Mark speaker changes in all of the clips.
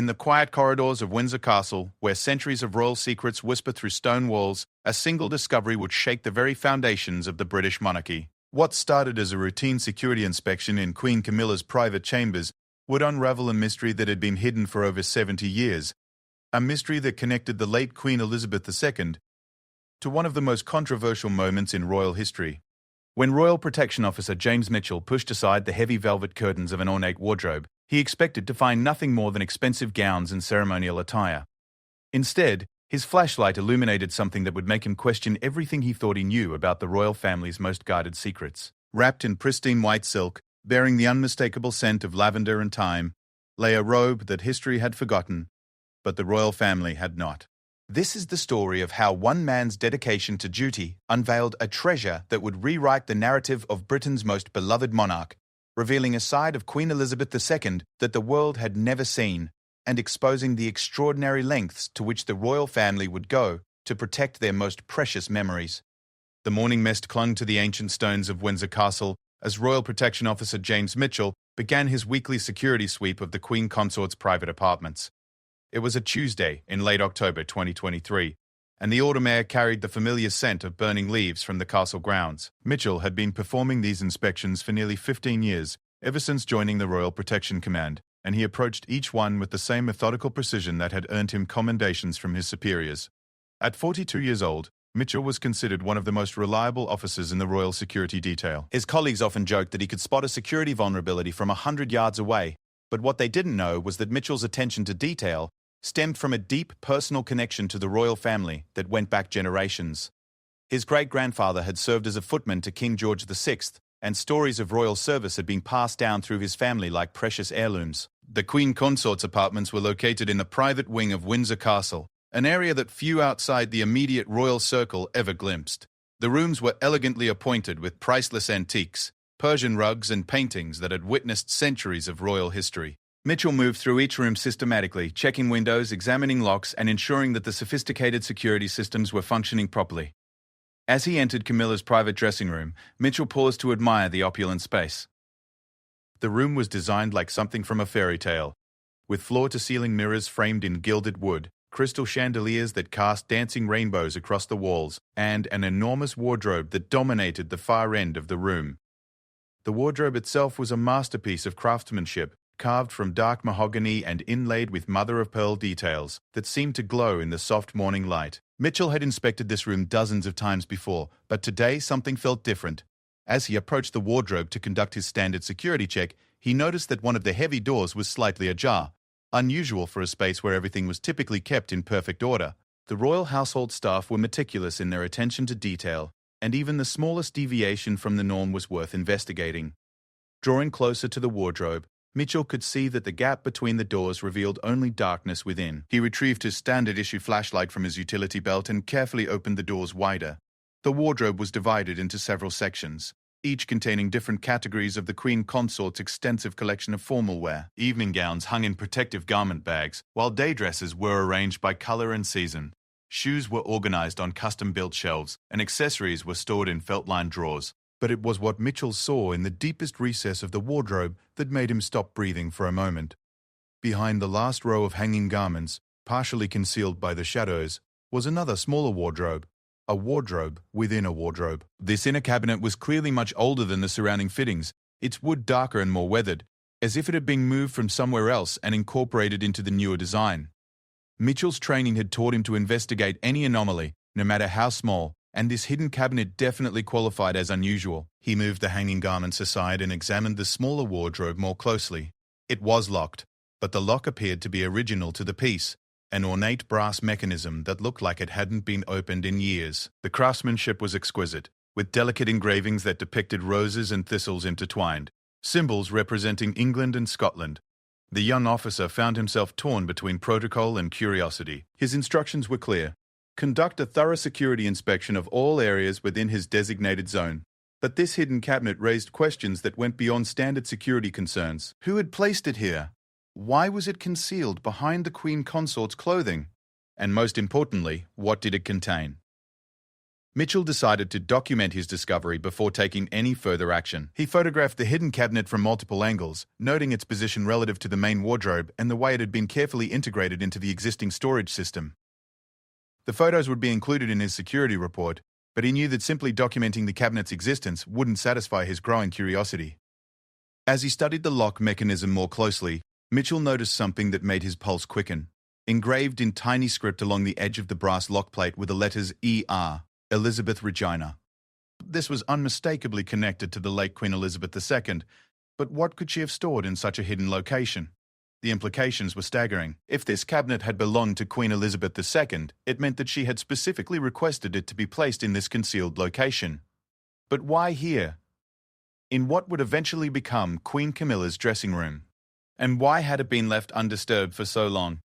Speaker 1: In the quiet corridors of Windsor Castle, where centuries of royal secrets whisper through stone walls, a single discovery would shake the very foundations of the British monarchy. What started as a routine security inspection in Queen Camilla's private chambers would unravel a mystery that had been hidden for over 70 years, a mystery that connected the late Queen Elizabeth II to one of the most controversial moments in royal history. When Royal Protection Officer James Mitchell pushed aside the heavy velvet curtains of an ornate wardrobe, he expected to find nothing more than expensive gowns and ceremonial attire. Instead, his flashlight illuminated something that would make him question everything he thought he knew about the royal family's most guarded secrets. Wrapped in pristine white silk, bearing the unmistakable scent of lavender and thyme, lay a robe that history had forgotten, but the royal family had not. This is the story of how one man's dedication to duty unveiled a treasure that would rewrite the narrative of Britain's most beloved monarch, revealing a side of Queen Elizabeth II that the world had never seen, and exposing the extraordinary lengths to which the royal family would go to protect their most precious memories. The morning mist clung to the ancient stones of Windsor Castle as Royal Protection Officer James Mitchell began his weekly security sweep of the Queen Consort's private apartments. It was a Tuesday in late October 2023, and the autumn air carried the familiar scent of burning leaves from the castle grounds. Mitchell had been performing these inspections for nearly 15 years, ever since joining the Royal Protection Command, and he approached each one with the same methodical precision that had earned him commendations from his superiors. At 42 years old, Mitchell was considered one of the most reliable officers in the royal security detail. His colleagues often joked that he could spot a security vulnerability from 100 yards away, but what they didn't know was that Mitchell's attention to detail stemmed from a deep personal connection to the royal family that went back generations. His great-grandfather had served as a footman to King George VI, and stories of royal service had been passed down through his family like precious heirlooms. The Queen Consort's apartments were located in the private wing of Windsor Castle, an area that few outside the immediate royal circle ever glimpsed. The rooms were elegantly appointed with priceless antiques, Persian rugs and paintings that had witnessed centuries of royal history. Mitchell moved through each room systematically, checking windows, examining locks, and ensuring that the sophisticated security systems were functioning properly. As he entered Camilla's private dressing room, Mitchell paused to admire the opulent space. The room was designed like something from a fairy tale, with floor-to-ceiling mirrors framed in gilded wood, crystal chandeliers that cast dancing rainbows across the walls, and an enormous wardrobe that dominated the far end of the room. The wardrobe itself was a masterpiece of craftsmanship, carved from dark mahogany and inlaid with mother-of-pearl details that seemed to glow in the soft morning light. Mitchell had inspected this room dozens of times before, but today something felt different. As he approached the wardrobe to conduct his standard security check, he noticed that one of the heavy doors was slightly ajar, unusual for a space where everything was typically kept in perfect order. The royal household staff were meticulous in their attention to detail, and even the smallest deviation from the norm was worth investigating. Drawing closer to the wardrobe, Mitchell could see that the gap between the doors revealed only darkness within. He retrieved his standard-issue flashlight from his utility belt and carefully opened the doors wider. The wardrobe was divided into several sections, each containing different categories of the Queen Consort's extensive collection of formal wear. Evening gowns hung in protective garment bags, while day dresses were arranged by color and season. Shoes were organized on custom-built shelves, and accessories were stored in felt-lined drawers. But it was what Mitchell saw in the deepest recess of the wardrobe that made him stop breathing for a moment. Behind the last row of hanging garments, partially concealed by the shadows, was another smaller wardrobe, a wardrobe within a wardrobe. This inner cabinet was clearly much older than the surrounding fittings, its wood darker and more weathered, as if it had been moved from somewhere else and incorporated into the newer design. Mitchell's training had taught him to investigate any anomaly, no matter how small, and this hidden cabinet definitely qualified as unusual. He moved the hanging garments aside and examined the smaller wardrobe more closely. It was locked, but the lock appeared to be original to the piece, an ornate brass mechanism that looked like it hadn't been opened in years. The craftsmanship was exquisite, with delicate engravings that depicted roses and thistles intertwined, symbols representing England and Scotland. The young officer found himself torn between protocol and curiosity. His instructions were clear: conduct a thorough security inspection of all areas within his designated zone. But this hidden cabinet raised questions that went beyond standard security concerns. Who had placed it here? Why was it concealed behind the Queen Consort's clothing? And most importantly, what did it contain? Mitchell decided to document his discovery before taking any further action. He photographed the hidden cabinet from multiple angles, noting its position relative to the main wardrobe and the way it had been carefully integrated into the existing storage system. The photos would be included in his security report, but he knew that simply documenting the cabinet's existence wouldn't satisfy his growing curiosity. As he studied the lock mechanism more closely, Mitchell noticed something that made his pulse quicken. Engraved in tiny script along the edge of the brass lock plate were the letters E.R., Elizabeth Regina. This was unmistakably connected to the late Queen Elizabeth II, but what could she have stored in such a hidden location? The implications were staggering. If this cabinet had belonged to Queen Elizabeth II, it meant that she had specifically requested it to be placed in this concealed location. But why here? In what would eventually become Queen Camilla's dressing room? And why had it been left undisturbed for so long?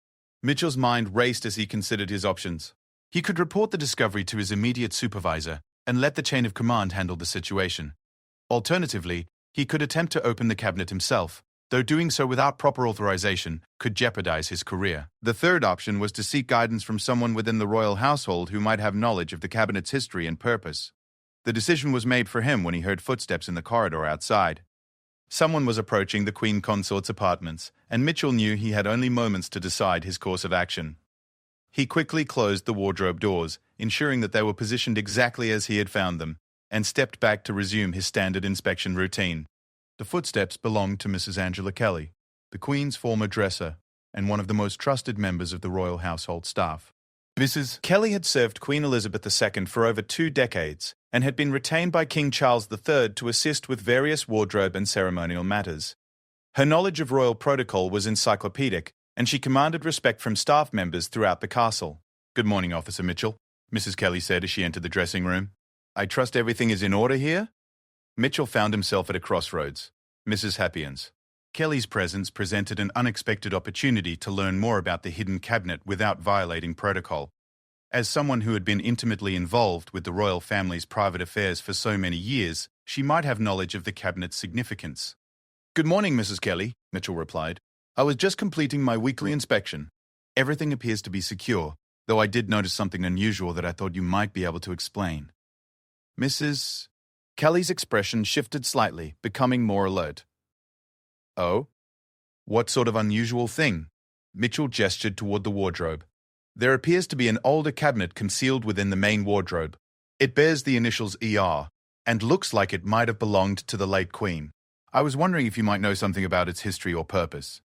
Speaker 1: Mitchell's mind raced as he considered his options. He could report the discovery to his immediate supervisor and let the chain of command handle the situation. Alternatively, he could attempt to open the cabinet himself, though doing so without proper authorization could jeopardize his career. The third option was to seek guidance from someone within the royal household who might have knowledge of the cabinet's history and purpose. The decision was made for him when he heard footsteps in the corridor outside. Someone was approaching the Queen Consort's apartments, and Mitchell knew he had only moments to decide his course of action. He quickly closed the wardrobe doors, ensuring that they were positioned exactly as he had found them, and stepped back to resume his standard inspection routine. The footsteps belonged to Mrs. Angela Kelly, the Queen's former dresser, and one of the most trusted members of the royal household staff. Mrs. Kelly had served Queen Elizabeth II for over 2 decades, and had been retained by King Charles III to assist with various wardrobe and ceremonial matters. Her knowledge of royal protocol was encyclopedic, and she commanded respect from staff members throughout the castle. "Good morning, Officer Mitchell," Mrs. Kelly said as she entered the dressing room. "I trust everything is in order here?" Mitchell found himself at a crossroads. Mrs. Happians. Kelly's presence presented an unexpected opportunity to learn more about the hidden cabinet without violating protocol. As someone who had been intimately involved with the royal family's private affairs for so many years, she might have knowledge of the cabinet's significance. "Good morning, Mrs. Kelly," Mitchell replied. "I was just completing my weekly inspection. Everything appears to be secure, though I did notice something unusual that I thought you might be able to explain." Mrs. Kelly's expression shifted slightly, becoming more alert. "Oh? What sort of unusual thing?" Mitchell gestured toward the wardrobe. "There appears to be an older cabinet concealed within the main wardrobe. It bears the initials ER, and looks like it might have belonged to the late Queen. I was wondering if you might know something about its history or purpose."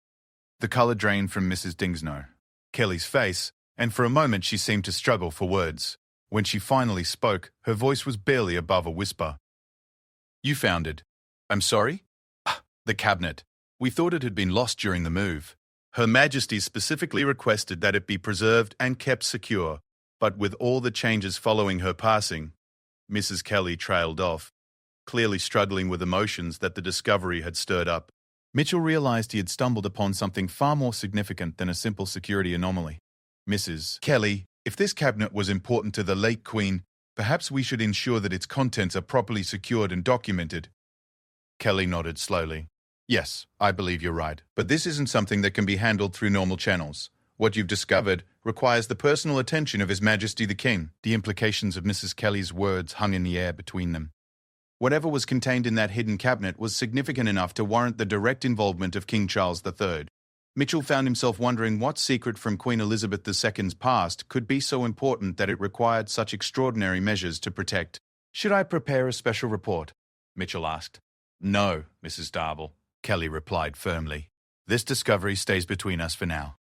Speaker 1: The color drained from Mrs. Dingsno, Kelly's face, and for a moment she seemed to struggle for words. When she finally spoke, her voice was barely above a whisper. "You found it. I'm sorry?" "The cabinet. We thought it had been lost during the move. Her Majesty specifically requested that it be preserved and kept secure, but with all the changes following her passing," Mrs. Kelly trailed off, clearly struggling with emotions that the discovery had stirred up. Mitchell realized he had stumbled upon something far more significant than a simple security anomaly. "Mrs. Kelly, if this cabinet was important to the late Queen, perhaps we should ensure that its contents are properly secured and documented." Kelly nodded slowly. "Yes, I believe you're right, but this isn't something that can be handled through normal channels. What you've discovered requires the personal attention of His Majesty the King." The implications of Mrs. Kelly's words hung in the air between them. Whatever was contained in that hidden cabinet was significant enough to warrant the direct involvement of King Charles III. Mitchell found himself wondering what secret from Queen Elizabeth II's past could be so important that it required such extraordinary measures to protect. "Should I prepare a special report?" Mitchell asked. "No, Mrs. Darble," Kelly replied firmly. "This discovery stays between us for now.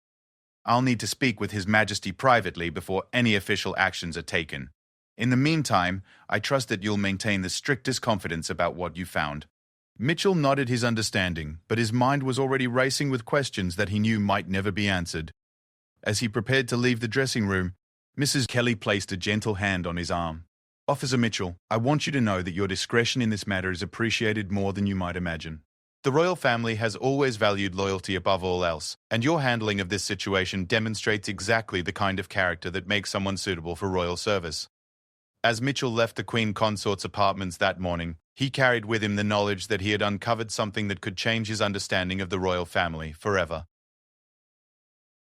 Speaker 1: I'll need to speak with His Majesty privately before any official actions are taken. In the meantime, I trust that you'll maintain the strictest confidence about what you found." Mitchell nodded his understanding, but his mind was already racing with questions that he knew might never be answered. As he prepared to leave the dressing room, Mrs. Kelly placed a gentle hand on his arm. "Officer Mitchell, I want you to know that your discretion in this matter is appreciated more than you might imagine. The royal family has always valued loyalty above all else, and your handling of this situation demonstrates exactly the kind of character that makes someone suitable for royal service." As Mitchell left the Queen Consort's apartments that morning, he carried with him the knowledge that he had uncovered something that could change his understanding of the royal family forever.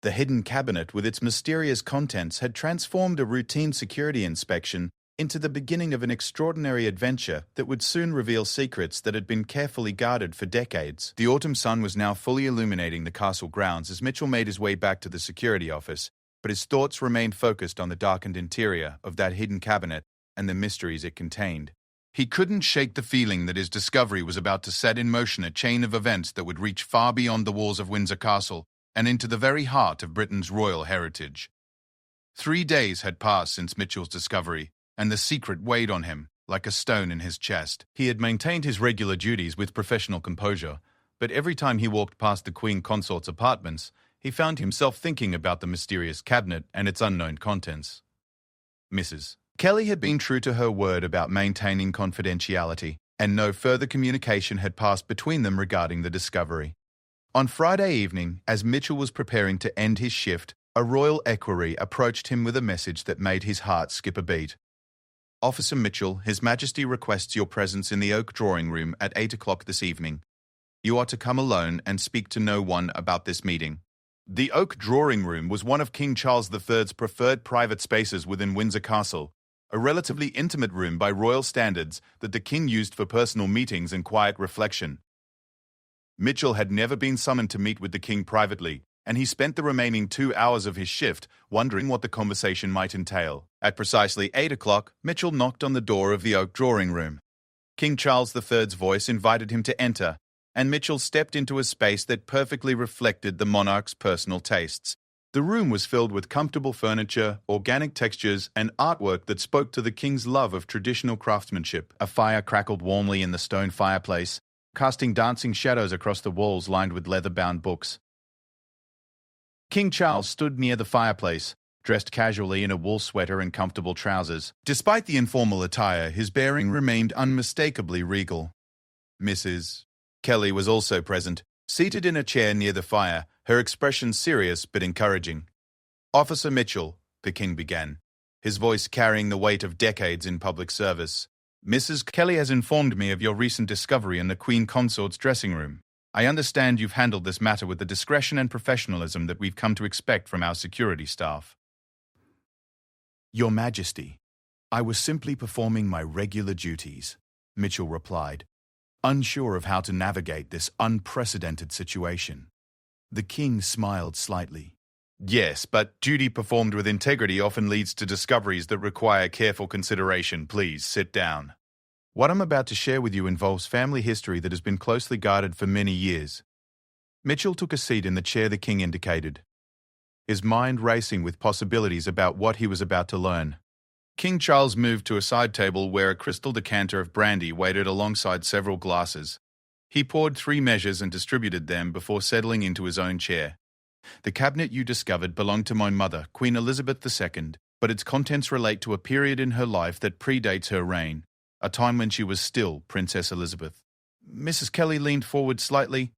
Speaker 1: The hidden cabinet with its mysterious contents had transformed a routine security inspection into the beginning of an extraordinary adventure that would soon reveal secrets that had been carefully guarded for decades. The autumn sun was now fully illuminating the castle grounds as Mitchell made his way back to the security office, but his thoughts remained focused on the darkened interior of that hidden cabinet and the mysteries it contained. He couldn't shake the feeling that his discovery was about to set in motion a chain of events that would reach far beyond the walls of Windsor Castle and into the very heart of Britain's royal heritage. 3 days had passed since Mitchell's discovery, and the secret weighed on him like a stone in his chest. He had maintained his regular duties with professional composure, but every time he walked past the Queen Consort's apartments, he found himself thinking about the mysterious cabinet and its unknown contents. Mrs. Kelly had been true to her word about maintaining confidentiality, and no further communication had passed between them regarding the discovery. On Friday evening, as Mitchell was preparing to end his shift, a royal equerry approached him with a message that made his heart skip a beat. "Officer Mitchell, His Majesty requests your presence in the Oak Drawing Room at 8 o'clock this evening. You are to come alone and speak to no one about this meeting." The Oak Drawing Room was one of King Charles III's preferred private spaces within Windsor Castle, a relatively intimate room by royal standards that the king used for personal meetings and quiet reflection. Mitchell had never been summoned to meet with the king privately, and he spent the remaining 2 hours of his shift wondering what the conversation might entail. At precisely 8 o'clock, Mitchell knocked on the door of the Oak Drawing Room. King Charles III's voice invited him to enter, and Mitchell stepped into a space that perfectly reflected the monarch's personal tastes. The room was filled with comfortable furniture, organic textures, and artwork that spoke to the king's love of traditional craftsmanship. A fire crackled warmly in the stone fireplace, casting dancing shadows across the walls lined with leather-bound books. King Charles stood near the fireplace, dressed casually in a wool sweater and comfortable trousers. Despite the informal attire, his bearing remained unmistakably regal. Mrs. Kelly was also present, seated in a chair near the fire, her expression serious but encouraging. "Officer Mitchell," the king began, his voice carrying the weight of decades in public service. "Mrs. Kelly has informed me of your recent discovery in the Queen Consort's dressing room. I understand you've handled this matter with the discretion and professionalism that we've come to expect from our security staff." "Your Majesty, I was simply performing my regular duties," Mitchell replied, unsure of how to navigate this unprecedented situation. The king smiled slightly. "Yes, but duty performed with integrity often leads to discoveries that require careful consideration. Please sit down. What I'm about to share with you involves family history that has been closely guarded for many years." Mitchell took a seat in the chair the king indicated, his mind racing with possibilities about what he was about to learn. King Charles moved to a side table where a crystal decanter of brandy waited alongside several glasses. He poured 3 measures and distributed them before settling into his own chair. "The cabinet you discovered belonged to my mother, Queen Elizabeth II, but its contents relate to a period in her life that predates her reign, a time when she was still Princess Elizabeth." Mrs. Kelly leaned forward slightly.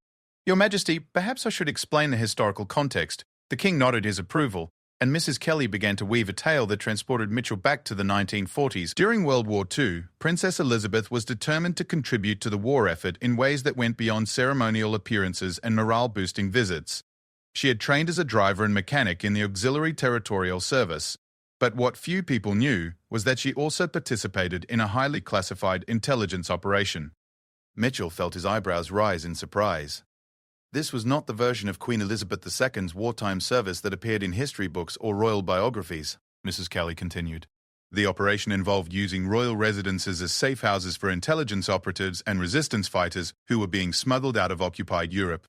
Speaker 1: "Your Majesty, perhaps I should explain the historical context." The king nodded his approval, and Mrs. Kelly began to weave a tale that transported Mitchell back to the 1940s. During World War II, Princess Elizabeth was determined to contribute to the war effort in ways that went beyond ceremonial appearances and morale-boosting visits. She had trained as a driver and mechanic in the Auxiliary Territorial Service, but what few people knew was that she also participated in a highly classified intelligence operation. Mitchell felt his eyebrows rise in surprise. This was not the version of Queen Elizabeth II's wartime service that appeared in history books or royal biographies, Mrs. Kelly continued. The operation involved using royal residences as safe houses for intelligence operatives and resistance fighters who were being smuggled out of occupied Europe.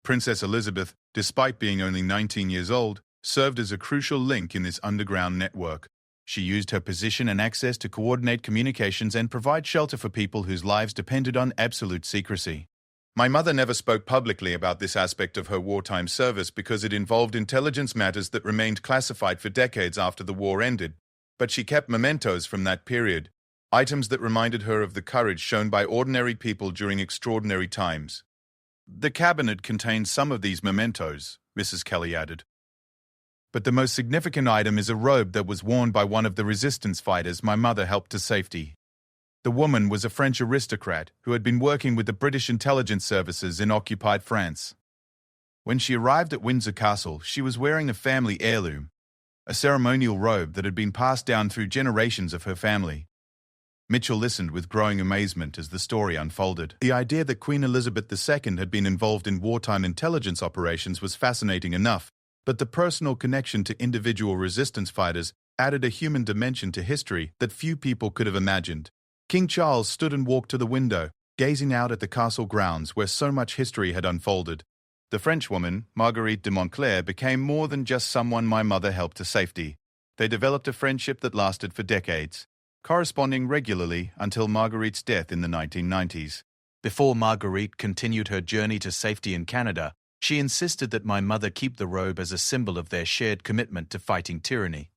Speaker 1: Princess Elizabeth, despite being only 19 years old, served as a crucial link in this underground network. She used her position and access to coordinate communications and provide shelter for people whose lives depended on absolute secrecy. My mother never spoke publicly about this aspect of her wartime service because it involved intelligence matters that remained classified for decades after the war ended, but she kept mementos from that period, items that reminded her of the courage shown by ordinary people during extraordinary times. The cabinet contains some of these mementos, Mrs. Kelly added. But the most significant item is a robe that was worn by one of the resistance fighters my mother helped to safety. The woman was a French aristocrat who had been working with the British intelligence services in occupied France. When she arrived at Windsor Castle, she was wearing a family heirloom, a ceremonial robe that had been passed down through generations of her family. Mitchell listened with growing amazement as the story unfolded. The idea that Queen Elizabeth II had been involved in wartime intelligence operations was fascinating enough, but the personal connection to individual resistance fighters added a human dimension to history that few people could have imagined. King Charles stood and walked to the window, gazing out at the castle grounds where so much history had unfolded. The Frenchwoman, Marguerite de Montclair, became more than just someone my mother helped to safety. They developed a friendship that lasted for decades, corresponding regularly until Marguerite's death in the 1990s. Before Marguerite continued her journey to safety in Canada, she insisted that my mother keep the robe as a symbol of their shared commitment to fighting tyranny.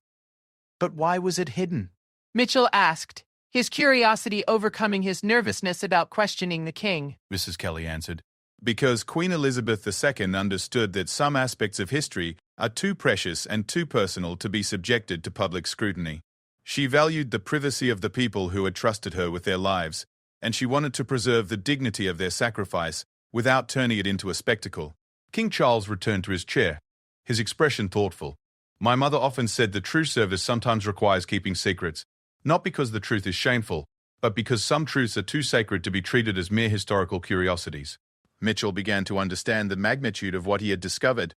Speaker 1: But why was it hidden?
Speaker 2: Mitchell asked, his curiosity overcoming his nervousness about questioning the king.
Speaker 1: Mrs. Kelly answered, because Queen Elizabeth II understood that some aspects of history are too precious and too personal to be subjected to public scrutiny. She valued the privacy of the people who had trusted her with their lives, and she wanted to preserve the dignity of their sacrifice without turning it into a spectacle. King Charles returned to his chair, his expression thoughtful. My mother often said the true service sometimes requires keeping secrets, not because the truth is shameful, but because some truths are too sacred to be treated as mere historical curiosities. Mitchell began to understand the magnitude of what he had discovered.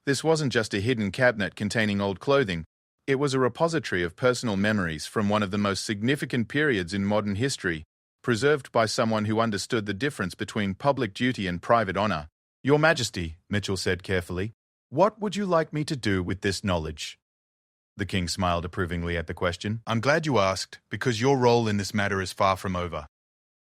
Speaker 1: This wasn't just a hidden cabinet containing old clothing. It was a repository of personal memories from one of the most significant periods in modern history, preserved by someone who understood the difference between public duty and private honor. Your Majesty, Mitchell said carefully, what would you like me to do with this knowledge? The king smiled approvingly at the question. I'm glad you asked, because your role in this matter is far from over.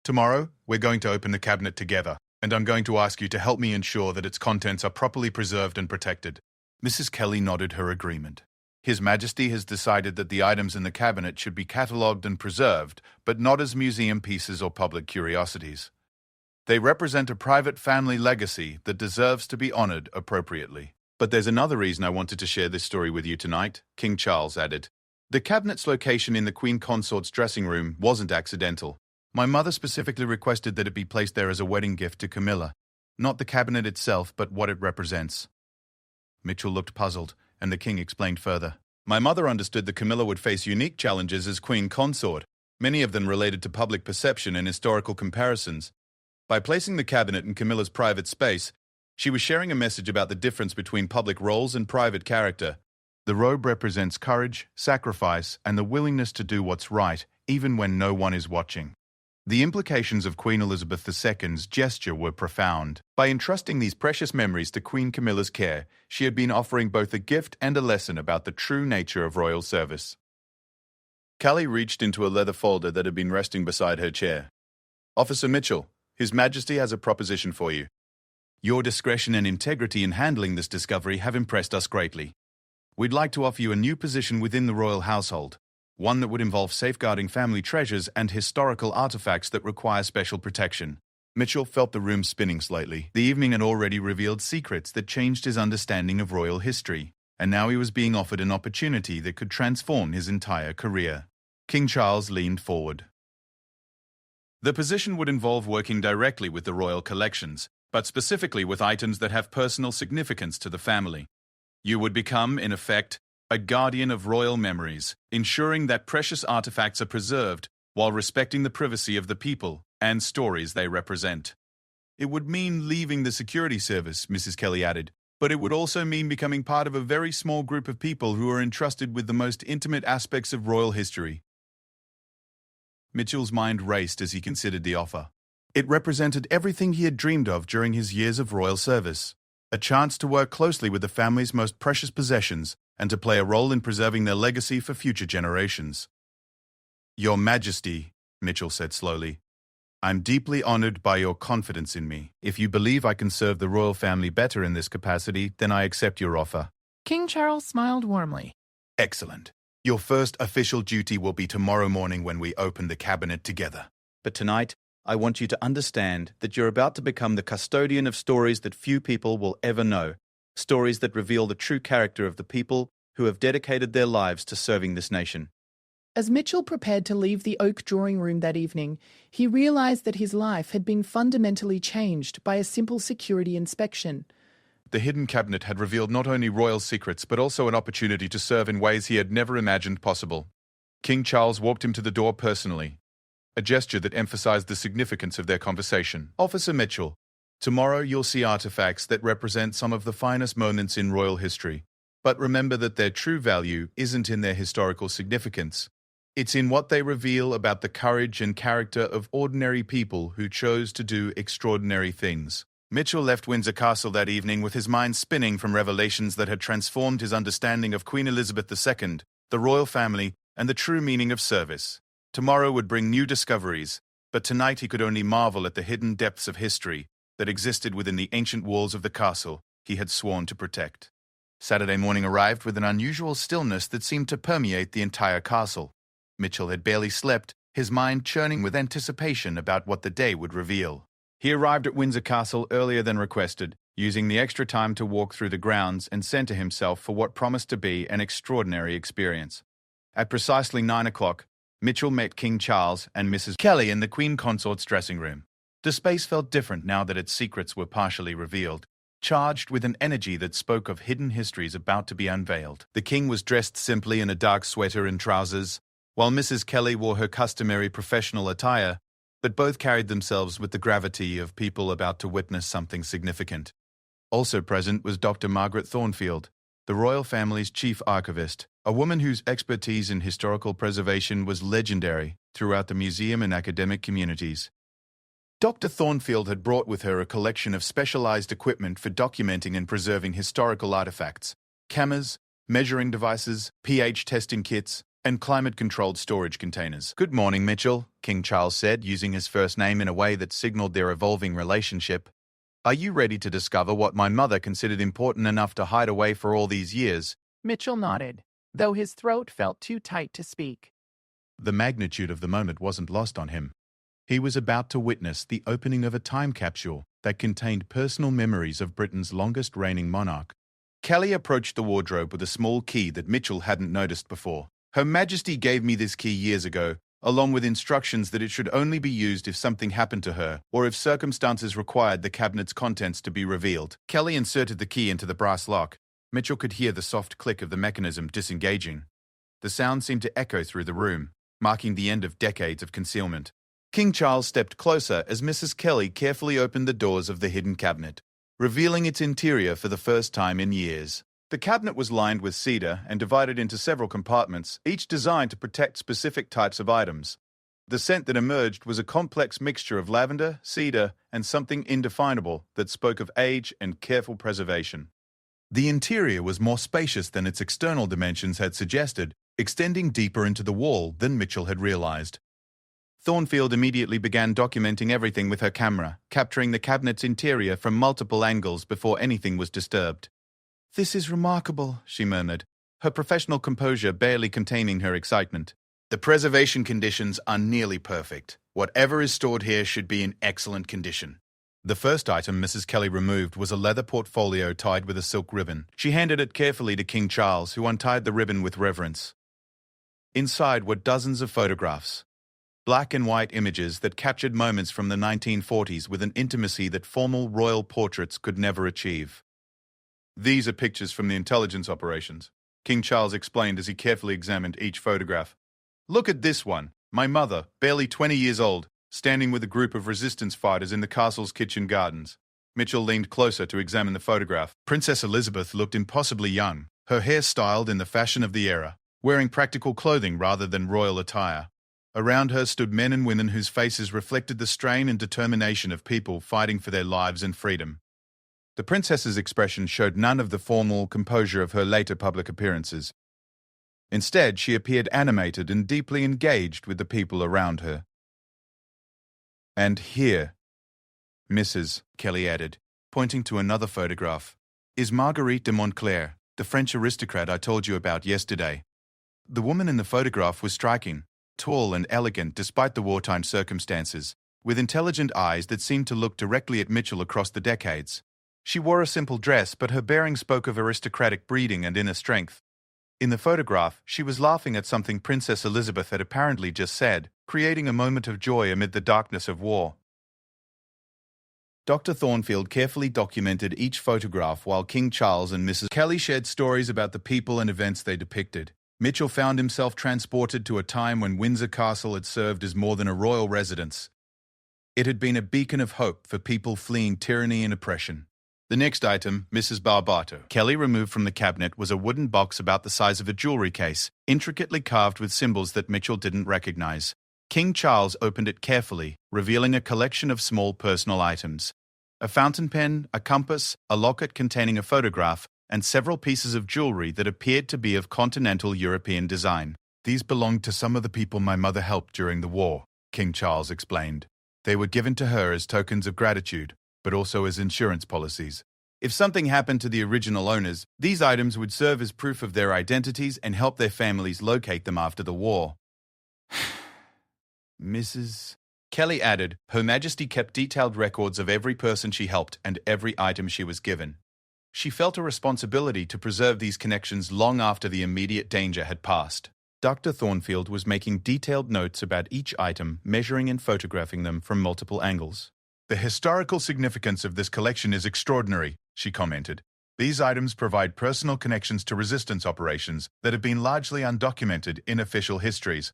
Speaker 1: Tomorrow, we're going to open the cabinet together, and I'm going to ask you to help me ensure that its contents are properly preserved and protected. Mrs. Kelly nodded her agreement. His Majesty has decided that the items in the cabinet should be catalogued and preserved, but not as museum pieces or public curiosities. They represent a private family legacy that deserves to be honored appropriately. But there's another reason I wanted to share this story with you tonight, King Charles added. The cabinet's location in the Queen Consort's dressing room wasn't accidental. My mother specifically requested that it be placed there as a wedding gift to Camilla. Not the cabinet itself, but what it represents. Mitchell looked puzzled, and the king explained further. My mother understood that Camilla would face unique challenges as Queen Consort, many of them related to public perception and historical comparisons. By placing the cabinet in Camilla's private space, she was sharing a message about the difference between public roles and private character. The robe represents courage, sacrifice, and the willingness to do what's right, even when no one is watching. The implications of Queen Elizabeth II's gesture were profound. By entrusting these precious memories to Queen Camilla's care, she had been offering both a gift and a lesson about the true nature of royal service. Callie reached into a leather folder that had been resting beside her chair. Officer Mitchell, His Majesty has a proposition for you. Your discretion and integrity in handling this discovery have impressed us greatly. We'd like to offer you a new position within the royal household, one that would involve safeguarding family treasures and historical artifacts that require special protection. Mitchell felt the room spinning slightly. The evening had already revealed secrets that changed his understanding of royal history, and now he was being offered an opportunity that could transform his entire career. King Charles leaned forward. The position would involve working directly with the royal collections, but specifically with items that have personal significance to the family. You would become, in effect, a guardian of royal memories, ensuring that precious artifacts are preserved while respecting the privacy of the people and stories they represent. It would mean leaving the security service, Mrs. Kelly added, but it would also mean becoming part of a very small group of people who are entrusted with the most intimate aspects of royal history. Mitchell's mind raced as he considered the offer. It represented everything he had dreamed of during his years of royal service, a chance to work closely with the family's most precious possessions and to play a role in preserving their legacy for future generations. Your Majesty, Mitchell said slowly, I'm deeply honored by your confidence in me. If you believe I can serve the royal family better in this capacity, then I accept your offer.
Speaker 2: King Charles smiled warmly.
Speaker 1: Excellent. Your first official duty will be tomorrow morning when we open the cabinet together. But tonight, I want you to understand that you're about to become the custodian of stories that few people will ever know, stories that reveal the true character of the people who have dedicated their lives to serving this nation.
Speaker 2: As Mitchell prepared to leave the oak drawing room that evening, he realized that his life had been fundamentally changed by a simple security inspection.
Speaker 1: The hidden cabinet had revealed not only royal secrets but also an opportunity to serve in ways he had never imagined possible. King Charles walked him to the door personally, a gesture that emphasized the significance of their conversation. "Officer Mitchell, tomorrow you'll see artifacts that represent some of the finest moments in royal history. But remember that their true value isn't in their historical significance. It's in what they reveal about the courage and character of ordinary people who chose to do extraordinary things." Mitchell left Windsor Castle that evening with his mind spinning from revelations that had transformed his understanding of Queen Elizabeth II, the royal family, and the true meaning of service. Tomorrow would bring new discoveries, but tonight he could only marvel at the hidden depths of history that existed within the ancient walls of the castle he had sworn to protect. Saturday morning arrived with an unusual stillness that seemed to permeate the entire castle. Mitchell had barely slept, his mind churning with anticipation about what the day would reveal. He arrived at Windsor Castle earlier than requested, using the extra time to walk through the grounds and center himself for what promised to be an extraordinary experience. At precisely 9 o'clock, Mitchell met King Charles and Mrs. Kelly in the Queen Consort's dressing room. The space felt different now that its secrets were partially revealed, charged with an energy that spoke of hidden histories about to be unveiled. The king was dressed simply in a dark sweater and trousers, while Mrs. Kelly wore her customary professional attire, but both carried themselves with the gravity of people about to witness something significant. Also present was Dr. Margaret Thornfield, the royal family's chief archivist, a woman whose expertise in historical preservation was legendary throughout the museum and academic communities. Dr. Thornfield had brought with her a collection of specialized equipment for documenting and preserving historical artifacts: cameras, measuring devices, pH testing kits, and climate-controlled storage containers. "Good morning, Mitchell," King Charles said, using his first name in a way that signaled their evolving relationship. "Are you ready to discover what my mother considered important enough to hide away for all these years?"
Speaker 2: Mitchell nodded, though his throat felt too tight to speak.
Speaker 1: The magnitude of the moment wasn't lost on him. He was about to witness the opening of a time capsule that contained personal memories of Britain's longest reigning monarch. Kelly approached the wardrobe with a small key that Mitchell hadn't noticed before. "Her Majesty gave me this key years ago, along with instructions that it should only be used if something happened to her or if circumstances required the cabinet's contents to be revealed." Kelly inserted the key into the brass lock. Mitchell could hear the soft click of the mechanism disengaging. The sound seemed to echo through the room, marking the end of decades of concealment. King Charles stepped closer as Mrs. Kelly carefully opened the doors of the hidden cabinet, revealing its interior for the first time in years. The cabinet was lined with cedar and divided into several compartments, each designed to protect specific types of items. The scent that emerged was a complex mixture of lavender, cedar, and something indefinable that spoke of age and careful preservation. The interior was more spacious than its external dimensions had suggested, extending deeper into the wall than Mitchell had realized. Thornfield immediately began documenting everything with her camera, capturing the cabinet's interior from multiple angles before anything was disturbed. "This is remarkable," she murmured, her professional composure barely containing her excitement. "The preservation conditions are nearly perfect. Whatever is stored here should be in excellent condition." The first item Mrs. Kelly removed was a leather portfolio tied with a silk ribbon. She handed it carefully to King Charles, who untied the ribbon with reverence. Inside were dozens of photographs, black and white images that captured moments from the 1940s with an intimacy that formal royal portraits could never achieve. "These are pictures from the intelligence operations," King Charles explained as he carefully examined each photograph. "Look at this one. My mother, barely 20 years old, standing with a group of resistance fighters in the castle's kitchen gardens." Mitchell leaned closer to examine the photograph. Princess Elizabeth looked impossibly young, her hair styled in the fashion of the era, wearing practical clothing rather than royal attire. Around her stood men and women whose faces reflected the strain and determination of people fighting for their lives and freedom. The princess's expression showed none of the formal composure of her later public appearances. Instead, she appeared animated and deeply engaged with the people around her. "And here," Mrs. Kelly added, pointing to another photograph, "is Marguerite de Montclair, the French aristocrat I told you about yesterday." The woman in the photograph was striking, tall and elegant despite the wartime circumstances, with intelligent eyes that seemed to look directly at Mitchell across the decades. She wore a simple dress, but her bearing spoke of aristocratic breeding and inner strength. In the photograph, she was laughing at something Princess Elizabeth had apparently just said, creating a moment of joy amid the darkness of war. Dr. Thornfield carefully documented each photograph while King Charles and Mrs. Kelly shared stories about the people and events they depicted. Mitchell found himself transported to a time when Windsor Castle had served as more than a royal residence. It had been a beacon of hope for people fleeing tyranny and oppression. The next item, Mrs. Barbato, Kelly removed from the cabinet, was a wooden box about the size of a jewelry case, intricately carved with symbols that Mitchell didn't recognize. King Charles opened it carefully, revealing a collection of small personal items. A fountain pen, a compass, a locket containing a photograph, and several pieces of jewelry that appeared to be of continental European design. These belonged to some of the people my mother helped during the war, King Charles explained. They were given to her as tokens of gratitude, but also as insurance policies. If something happened to the original owners, these items would serve as proof of their identities and help their families locate them after the war. Mrs. Kelly added, Her Majesty kept detailed records of every person she helped and every item she was given. She felt a responsibility to preserve these connections long after the immediate danger had passed. Dr. Thornfield was making detailed notes about each item, measuring and photographing them from multiple angles. The historical significance of this collection is extraordinary, she commented. These items provide personal connections to resistance operations that have been largely undocumented in official histories.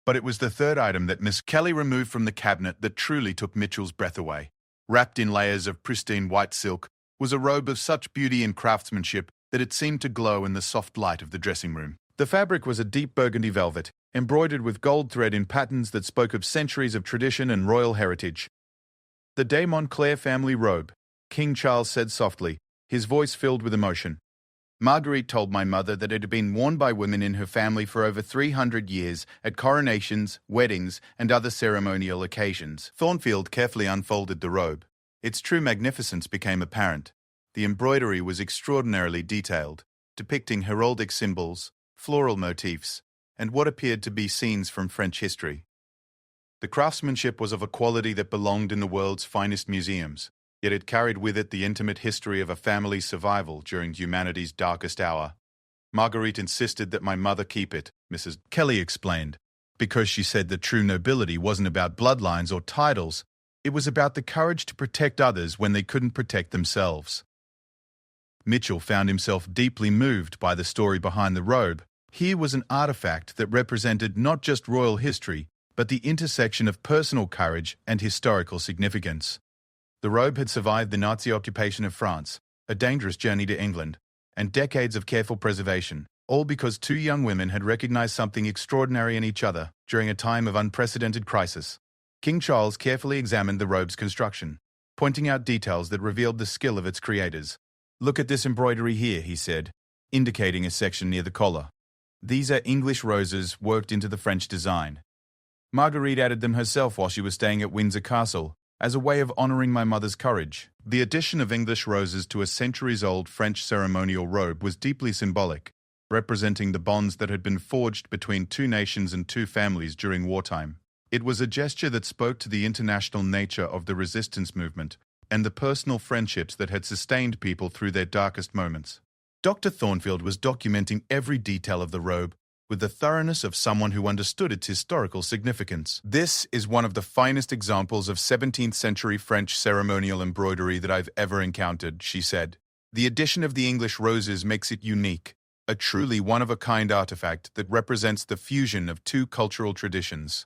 Speaker 1: But it was the third item that Miss Kelly removed from the cabinet that truly took Mitchell's breath away. Wrapped in layers of pristine white silk was a robe of such beauty and craftsmanship that it seemed to glow in the soft light of the dressing room. The fabric was a deep burgundy velvet, embroidered with gold thread in patterns that spoke of centuries of tradition and royal heritage. The de Montclair family robe, King Charles said softly, his voice filled with emotion. Marguerite told my mother that it had been worn by women in her family for over 300 years at coronations, weddings, and other ceremonial occasions. Thornfield carefully unfolded the robe. Its true magnificence became apparent. The embroidery was extraordinarily detailed, depicting heraldic symbols, floral motifs, and what appeared to be scenes from French history. The craftsmanship was of a quality that belonged in the world's finest museums, yet it carried with it the intimate history of a family's survival during humanity's darkest hour. Marguerite insisted that my mother keep it, Mrs. Kelly explained, because she said that true nobility wasn't about bloodlines or titles, it was about the courage to protect others when they couldn't protect themselves. Mitchell found himself deeply moved by the story behind the robe. Here was an artifact that represented not just royal history, but the intersection of personal courage and historical significance. The robe had survived the Nazi occupation of France, a dangerous journey to England, and decades of careful preservation, all because two young women had recognized something extraordinary in each other during a time of unprecedented crisis. King Charles carefully examined the robe's construction, pointing out details that revealed the skill of its creators. Look at this embroidery here, he said, indicating a section near the collar. These are English roses worked into the French design. Marguerite added them herself while she was staying at Windsor Castle, as a way of honoring my mother's courage. The addition of English roses to a centuries-old French ceremonial robe was deeply symbolic, representing the bonds that had been forged between two nations and two families during wartime. It was a gesture that spoke to the international nature of the resistance movement and the personal friendships that had sustained people through their darkest moments. Dr. Thornfield was documenting every detail of the robe with the thoroughness of someone who understood its historical significance. This is one of the finest examples of 17th century French ceremonial embroidery that I've ever encountered, she said. The addition of the English roses makes it unique, a truly one-of-a-kind artifact that represents the fusion of two cultural traditions.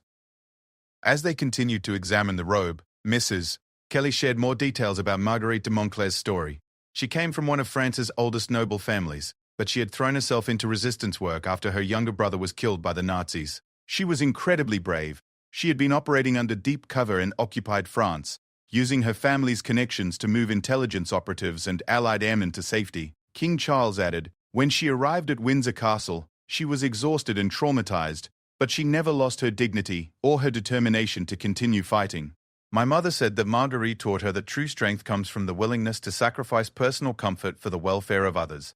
Speaker 1: As they continued to examine the robe, Mrs. Kelly shared more details about Marguerite de Montclair's story. She came from one of France's oldest noble families, but she had thrown herself into resistance work after her younger brother was killed by the Nazis. She was incredibly brave. She had been operating under deep cover in occupied France, using her family's connections to move intelligence operatives and Allied airmen to safety. King Charles added, when she arrived at Windsor Castle, she was exhausted and traumatized, but she never lost her dignity or her determination to continue fighting. My mother said that Marguerite taught her that true strength comes from the willingness to sacrifice personal comfort for the welfare of others.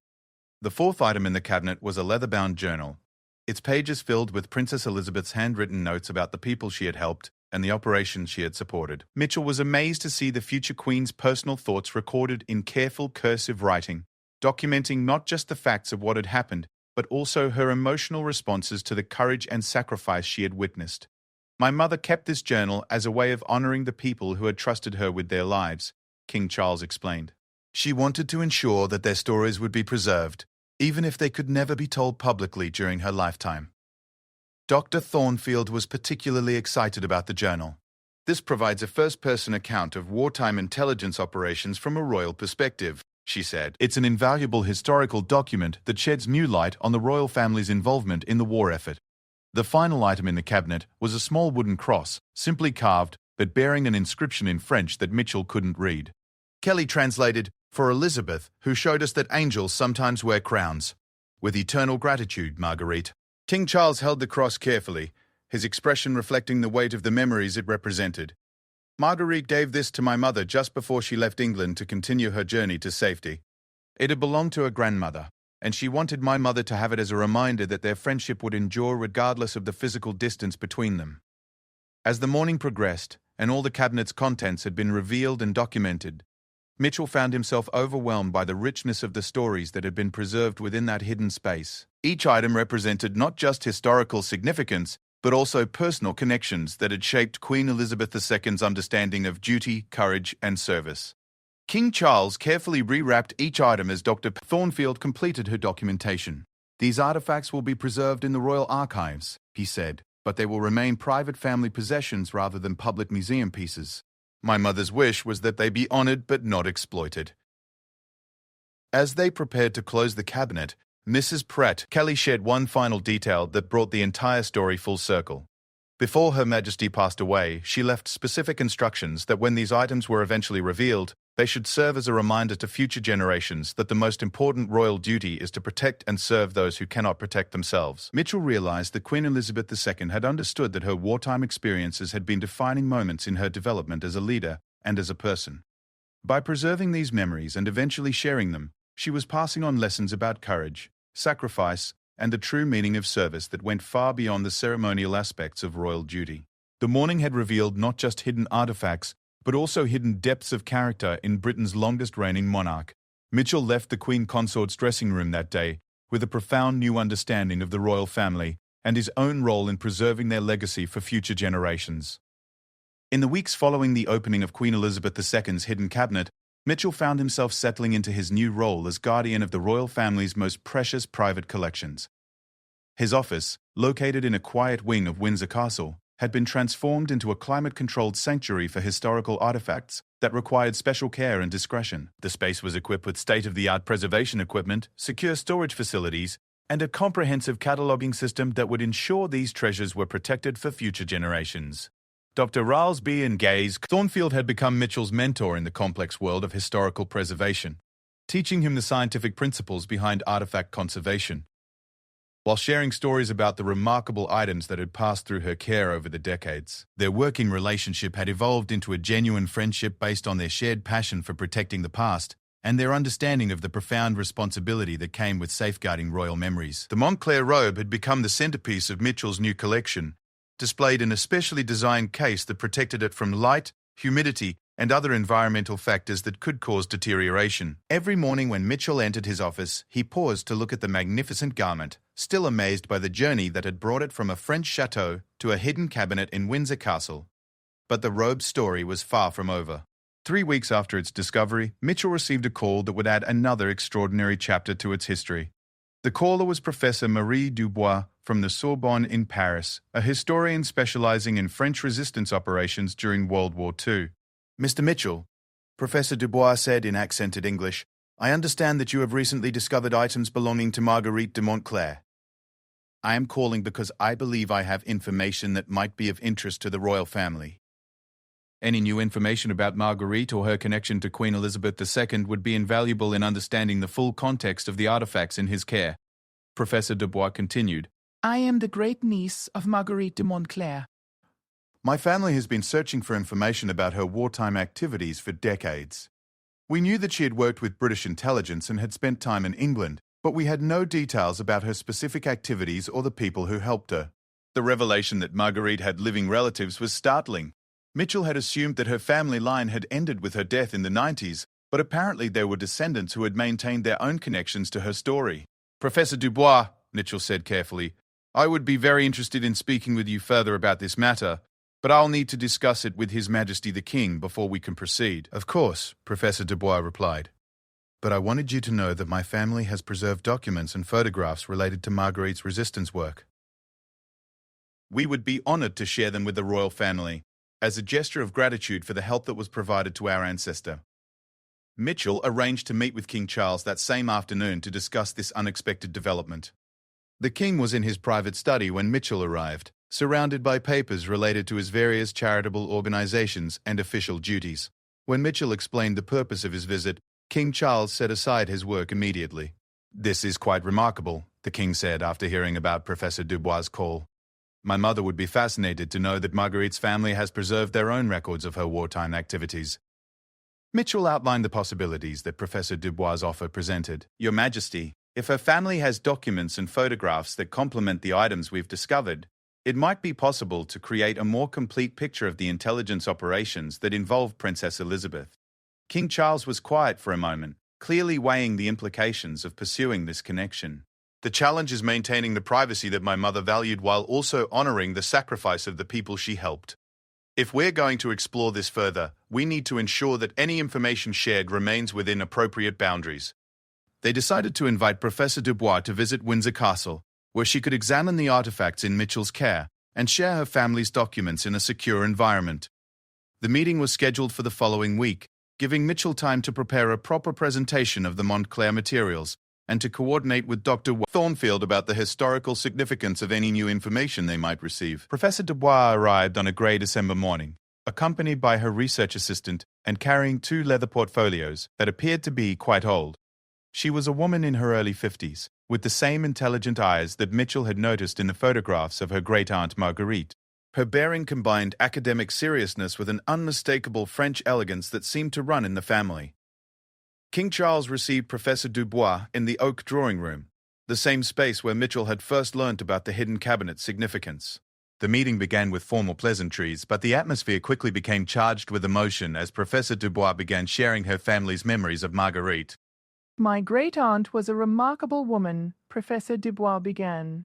Speaker 1: The fourth item in the cabinet was a leather-bound journal, its pages filled with Princess Elizabeth's handwritten notes about the people she had helped and the operations she had supported. Mitchell was amazed to see the future Queen's personal thoughts recorded in careful cursive writing, documenting not just the facts of what had happened, but also her emotional responses to the courage and sacrifice she had witnessed. My mother kept this journal as a way of honoring the people who had trusted her with their lives, King Charles explained. She wanted to ensure that their stories would be preserved, even if they could never be told publicly during her lifetime. Dr. Thornfield was particularly excited about the journal. This provides a first-person account of wartime intelligence operations from a royal perspective, she said. It's an invaluable historical document that sheds new light on the royal family's involvement in the war effort. The final item in the cabinet was a small wooden cross, simply carved, but bearing an inscription in French that Mitchell couldn't read. Kelly translated, "For Elizabeth, who showed us that angels sometimes wear crowns. With eternal gratitude, Marguerite." King Charles held the cross carefully, his expression reflecting the weight of the memories it represented. "Marguerite gave this to my mother just before she left England to continue her journey to safety. It had belonged to her grandmother, and she wanted my mother to have it as a reminder that their friendship would endure regardless of the physical distance between them." As the morning progressed, and all the cabinet's contents had been revealed and documented, Mitchell found himself overwhelmed by the richness of the stories that had been preserved within that hidden space. Each item represented not just historical significance, but also personal connections that had shaped Queen Elizabeth II's understanding of duty, courage, and service. King Charles carefully rewrapped each item as Dr. Thornfield completed her documentation. "These artifacts will be preserved in the royal archives," he said, "but they will remain private family possessions rather than public museum pieces. My mother's wish was that they be honored but not exploited." As they prepared to close the cabinet, Mrs. Pratt Kelly shared one final detail that brought the entire story full circle. Before Her Majesty passed away, she left specific instructions that when these items were eventually revealed, they should serve as a reminder to future generations that the most important royal duty is to protect and serve those who cannot protect themselves. Mitchell realized that Queen Elizabeth II had understood that her wartime experiences had been defining moments in her development as a leader and as a person. By preserving these memories and eventually sharing them, she was passing on lessons about courage, sacrifice, and the true meaning of service that went far beyond the ceremonial aspects of royal duty. The morning had revealed not just hidden artifacts, but also hidden depths of character in Britain's longest-reigning monarch. Mitchell left the Queen Consort's dressing room that day with a profound new understanding of the royal family and his own role in preserving their legacy for future generations. In the weeks following the opening of Queen Elizabeth II's hidden cabinet, Mitchell found himself settling into his new role as guardian of the royal family's most precious private collections. His office, located in a quiet wing of Windsor Castle, had been transformed into a climate-controlled sanctuary for historical artifacts that required special care and discretion. The space was equipped with state-of-the-art preservation equipment, secure storage facilities, and a comprehensive cataloguing system that would ensure these treasures were protected for future generations. Dr. Riles B. and Gaze Thornfield had become Mitchell's mentor in the complex world of historical preservation, teaching him the scientific principles behind artifact conservation, while sharing stories about the remarkable items that had passed through her care over the decades. Their working relationship had evolved into a genuine friendship based on their shared passion for protecting the past and their understanding of the profound responsibility that came with safeguarding royal memories. The Montclair robe had become the centerpiece of Mitchell's new collection, displayed in a specially designed case that protected it from light, humidity, and other environmental factors that could cause deterioration. Every morning when Mitchell entered his office, he paused to look at the magnificent garment, still amazed by the journey that had brought it from a French chateau to a hidden cabinet in Windsor Castle. But the robe's story was far from over. 3 weeks after its discovery, Mitchell received a call that would add another extraordinary chapter to its history. The caller was Professor Marie Dubois from the Sorbonne in Paris, a historian specializing in French resistance operations during World War II. "Mr. Mitchell," Professor Dubois said in accented English, "I understand that you have recently discovered items belonging to Marguerite de Montclair. I am calling because I believe I have information that might be of interest to the royal family." Any new information about Marguerite or her connection to Queen Elizabeth II would be invaluable in understanding the full context of the artifacts in his care. Professor Dubois continued,
Speaker 2: "I am the great-niece of Marguerite de Montclair.
Speaker 1: My family has been searching for information about her wartime activities for decades. We knew that she had worked with British intelligence and had spent time in England, but we had no details about her specific activities or the people who helped her. The revelation that Marguerite had living relatives was startling. Mitchell had assumed that her family line had ended with her death in the 90s, but apparently there were descendants who had maintained their own connections to her story. "Professor Dubois," Mitchell said carefully, "I would be very interested in speaking with you further about this matter, But I'll need to discuss it with His Majesty the King before we can proceed. Of course, Professor Dubois replied. But I wanted you to know that my family has preserved documents and photographs related to Marguerite's resistance work. We would be honored to share them with the royal family, as a gesture of gratitude for the help that was provided to our ancestor. Mitchell arranged to meet with King Charles that same afternoon to discuss this unexpected development. The king was in his private study when Mitchell arrived, surrounded by papers related to his various charitable organizations and official duties. When Mitchell explained the purpose of his visit, King Charles set aside his work immediately. "This is quite remarkable," the king said after hearing about Professor Dubois' call. "My mother would be fascinated to know that Marguerite's family has preserved their own records of her wartime activities." Mitchell outlined the possibilities that Professor Dubois' offer presented. "Your Majesty, if her family has documents and photographs that complement the items we've discovered, it might be possible to create a more complete picture of the intelligence operations that involve Princess Elizabeth." King Charles was quiet for a moment, clearly weighing the implications of pursuing this connection. "The challenge is maintaining the privacy that my mother valued while also honoring the sacrifice of the people she helped. If we're going to explore this further, we need to ensure that any information shared remains within appropriate boundaries." They decided to invite Professor Dubois to visit Windsor Castle, where she could examine the artifacts in Mitchell's care and share her family's documents in a secure environment. The meeting was scheduled for the following week, giving Mitchell time to prepare a proper presentation of the Montclair materials and to coordinate with Dr. Thornfield about the historical significance of any new information they might receive. Professor Dubois arrived on a grey December morning, accompanied by her research assistant and carrying 2 leather portfolios that appeared to be quite old. She was a woman in her early 50s, with the same intelligent eyes that Mitchell had noticed in the photographs of her great-aunt Marguerite. Her bearing combined academic seriousness with an unmistakable French elegance that seemed to run in the family. King Charles received Professor Dubois in the oak drawing room, the same space where Mitchell had first learnt about the hidden cabinet's significance. The meeting began with formal pleasantries, but the atmosphere quickly became charged with emotion as Professor Dubois began sharing her family's memories of Marguerite.
Speaker 3: "My great-aunt was a remarkable woman," Professor Dubois began.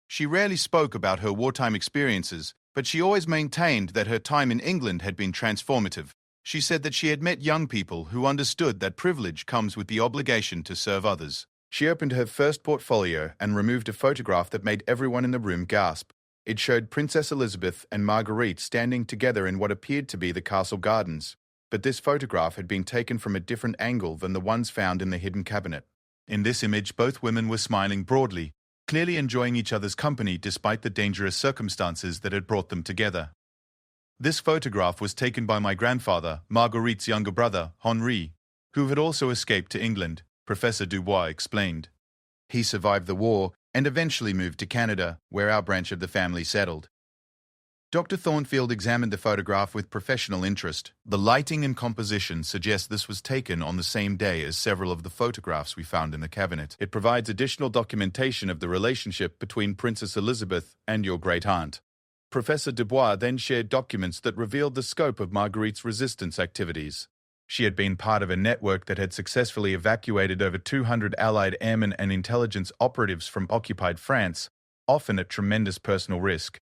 Speaker 1: She rarely spoke about her wartime experiences, but she always maintained that her time in England had been transformative. She said that she had met young people who understood that privilege comes with the obligation to serve others. She opened her first portfolio and removed a photograph that made everyone in the room gasp. It showed Princess Elizabeth and Marguerite standing together in what appeared to be the castle gardens. But this photograph had been taken from a different angle than the ones found in the hidden cabinet. In this image, both women were smiling broadly, clearly enjoying each other's company despite the dangerous circumstances that had brought them together. This photograph was taken by my grandfather, Marguerite's younger brother, Henri, who had also escaped to England, Professor Dubois explained. He survived the war and eventually moved to Canada, where our branch of the family settled. Dr. Thornfield examined the photograph with professional interest. The lighting and composition suggest this was taken on the same day as several of the photographs we found in the cabinet. It provides additional documentation of the relationship between Princess Elizabeth and your great-aunt. Professor Dubois then shared documents that revealed the scope of Marguerite's resistance activities. She had been part of a network that had successfully evacuated over 200 Allied airmen and intelligence operatives from occupied France, often at tremendous personal risk.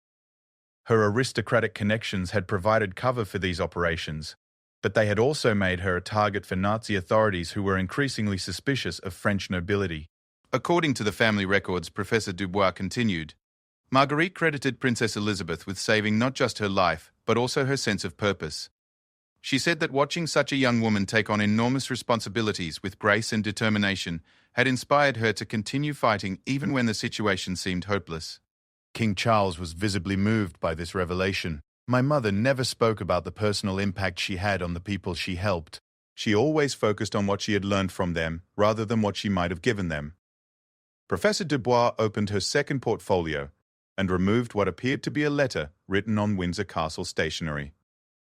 Speaker 1: Her aristocratic connections had provided cover for these operations, but they had also made her a target for Nazi authorities who were increasingly suspicious of French nobility. According to the family records, Professor Dubois continued, Marguerite credited Princess Elizabeth with saving not just her life, but also her sense of purpose. She said that watching such a young woman take on enormous responsibilities with grace and determination had inspired her to continue fighting even when the situation seemed hopeless. King Charles was visibly moved by this revelation. My mother never spoke about the personal impact she had on the people she helped. She always focused on what she had learned from them, rather than what she might have given them. Professor Dubois opened her second portfolio and removed what appeared to be a letter written on Windsor Castle stationery.